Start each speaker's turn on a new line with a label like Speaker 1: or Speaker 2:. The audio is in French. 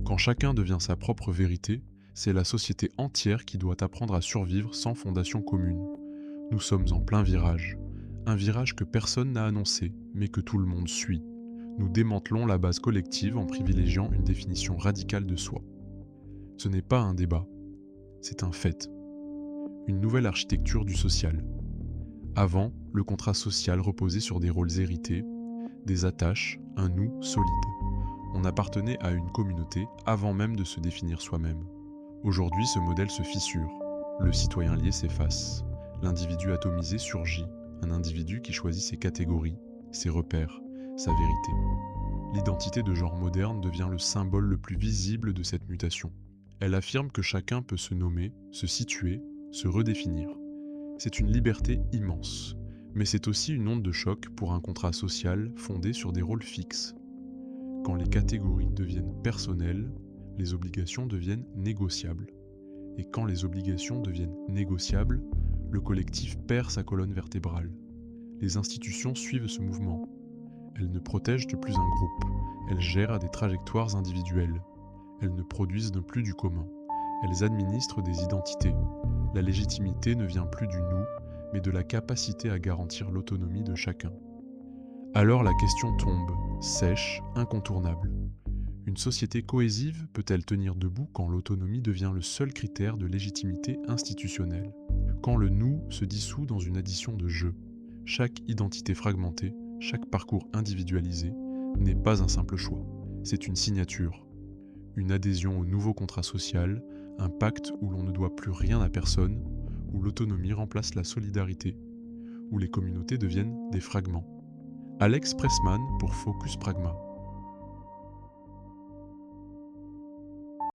Speaker 1: Quand chacun devient sa propre vérité, c'est la société entière qui doit apprendre à survivre sans fondation commune. Nous sommes en plein virage. Un virage que personne n'a annoncé, mais que tout le monde suit. Nous démantelons la base collective en privilégiant une définition radicale de soi. Ce n'est pas un débat, c'est un fait. Une nouvelle architecture du social. Avant, le contrat social reposait sur des rôles hérités, des attaches, un nous solide. On appartenait à une communauté avant même de se définir soi-même. Aujourd'hui, ce modèle se fissure. Le citoyen lié s'efface. L'individu atomisé surgit. Un individu qui choisit ses catégories, ses repères, sa vérité. L'identité de genre moderne devient le symbole le plus visible de cette mutation. Elle affirme que chacun peut se nommer, se situer, se redéfinir. C'est une liberté immense, mais c'est aussi une onde de choc pour un contrat social fondé sur des rôles fixes. Quand les catégories deviennent personnelles, les obligations deviennent négociables. Et quand les obligations deviennent négociables, le collectif perd sa colonne vertébrale. Les institutions suivent ce mouvement. Elles ne protègent plus un groupe, elles gèrent à des trajectoires individuelles. Elles ne produisent plus du commun, elles administrent des identités. La légitimité ne vient plus du nous, mais de la capacité à garantir l'autonomie de chacun. Alors la question tombe, sèche, incontournable. Une société cohésive peut-elle tenir debout quand l'autonomie devient le seul critère de légitimité institutionnelle? Quand le nous se dissout dans une addition de je, chaque identité fragmentée, chaque parcours individualisé n'est pas un simple choix, c'est une signature. Une adhésion au nouveau contrat social, un pacte où l'on ne doit plus rien à personne, où l'autonomie remplace la solidarité, où les communautés deviennent des fragments. Alex Pressman pour Focus Pragma.